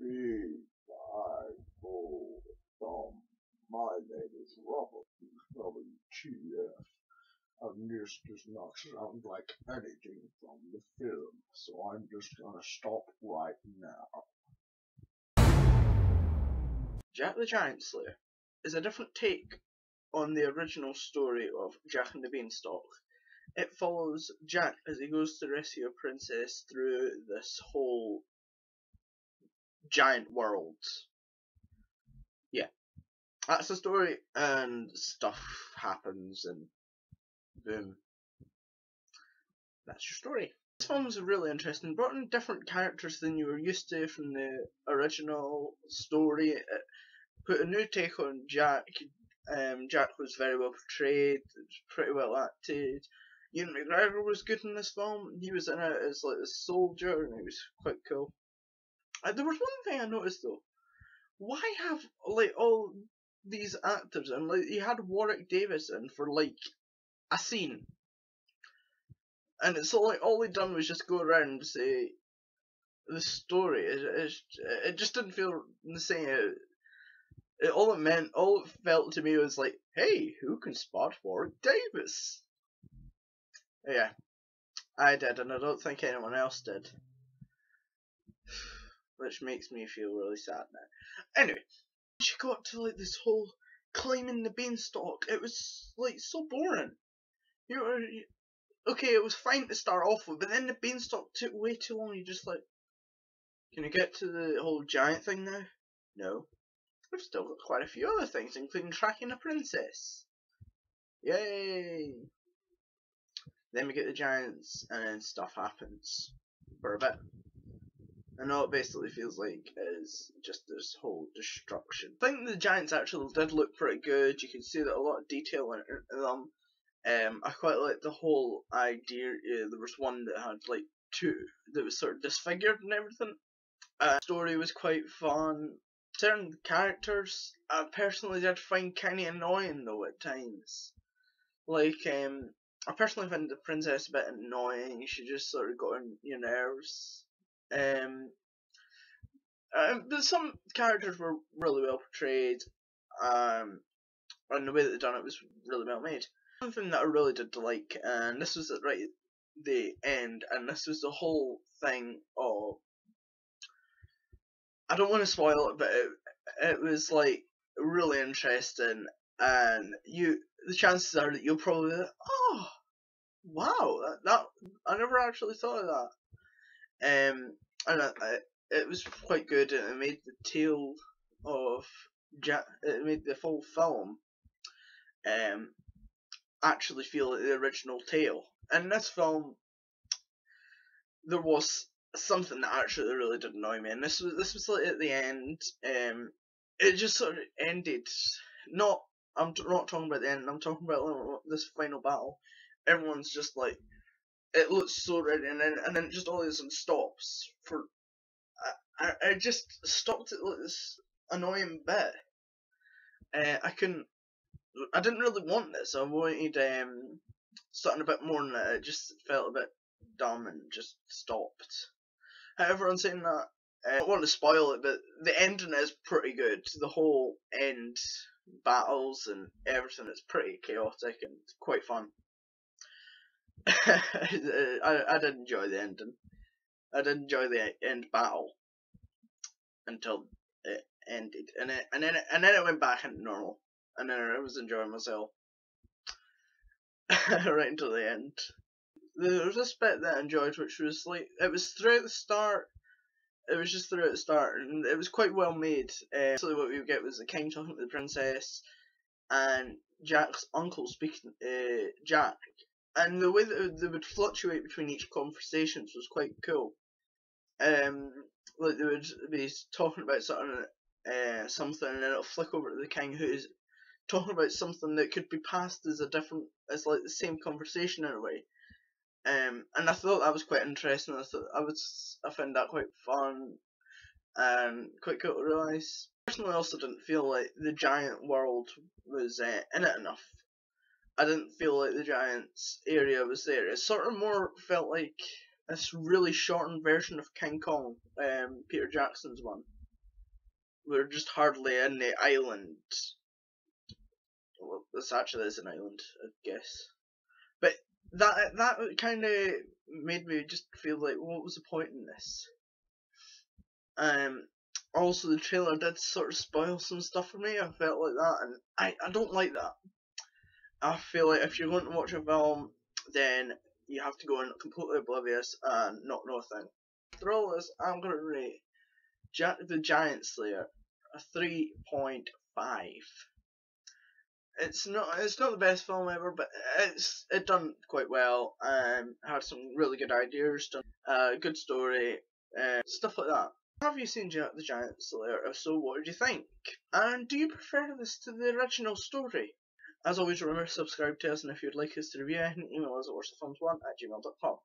My name is Robert, WTF, and this does not sound like anything from the film, so I'm just gonna stop right now. Jack the Giant Slayer is a different take on the original story of Jack and the Beanstalk. It follows Jack as he goes to rescue a princess through this whole giant world. Yeah, that's the story, and stuff happens, and boom, that's your story. This film's really interesting, brought in different characters than you were used to from the original story. It put a new take on Jack. Jack was very well portrayed, pretty well acted. Ian McGregor was good in this film. He was in it as like a soldier, and he was quite cool. There was one thing I noticed though. Why have like all these actors, and like you had Warwick Davis in for like a scene, and it's all like all he done was just go around and say the story. It just didn't feel the same. All it felt to me was like, hey, who can spot Warwick Davis? Yeah, I did, and I don't think anyone else did. Which makes me feel really sad now. Anyway, she got to like this whole climbing the beanstalk. It was like so boring. You know, okay, it was fine to start off with, but then the beanstalk took way too long. You're just like, can you get to the whole giant thing now? No. We've still got quite a few other things, including tracking a princess. Yay! Then we get the giants, and then stuff happens for a bit. And all it basically feels like is just this whole destruction. I think the giants actually did look pretty good. You can see that a lot of detail in them. I quite like the whole idea. There was one that had like two that was sort of disfigured and everything. The story was quite fun. Certain characters I personally did find kind of annoying though at times. Like I personally find the princess a bit annoying. She just sort of got on your nerves. But some characters were really well portrayed, and the way that they done it was really well made. Something that I really did like, and this was at right at the end, and this was the whole thing of, I don't want to spoil it, but it was like really interesting, and the chances are that you'll probably be like, oh wow, that I never actually thought of that. And it was quite good, and it made the tale of Jack, it made the full film actually feel like the original tale. And in this film, there was something that actually really did annoy me, and this was like at the end. It just sort of ended. I'm not talking about the end. I'm talking about this final battle. Everyone's just like, it looks so ready, and then just all of a sudden stops for. I just stopped at like this annoying bit. I didn't really want this. I wanted something a bit more than that. It just felt a bit dumb and just stopped. However, on saying that, I don't want to spoil it, but the ending is pretty good. The whole end battles and everything is pretty chaotic and quite fun. I did enjoy the ending. I did enjoy the end battle until it ended, and then it went back into normal, and then I was enjoying myself right until the end. There was this bit that I enjoyed, which was like, it was throughout the start. It was just throughout the start, and it was quite well made. So what we would get was the king talking to the princess, and Jack's uncle speaking to Jack, and the way that they would fluctuate between each conversations was quite cool. Like they would be talking about something, and then it'll flick over to the king, who's talking about something that could be passed as as like the same conversation in a way. And I thought that was quite interesting. I found that quite fun and quite cool to realise. Personally, I also didn't feel like the giant world was in it enough. I didn't feel like the giants area was there. It sort of more felt like this really shortened version of King Kong, Peter Jackson's one. we're just hardly in the island. Well, this actually is an island, I guess. But that kind of made me just feel like, what was the point in this? Also the trailer did sort of spoil some stuff for me. I felt like that, and I don't like that. I feel like if you're going to watch a film, then you have to go in completely oblivious and not know a thing. After all this, I'm going to rate the Giant Slayer a 3.5. It's not the best film ever, but it done quite well. Had some really good ideas, done good story, stuff like that. Have you seen the Giant Slayer? If so, what did you think? And do you prefer this to the original story? As always, remember to subscribe to us, and if you'd like us to review anything, email us at worstofilms1@gmail.com.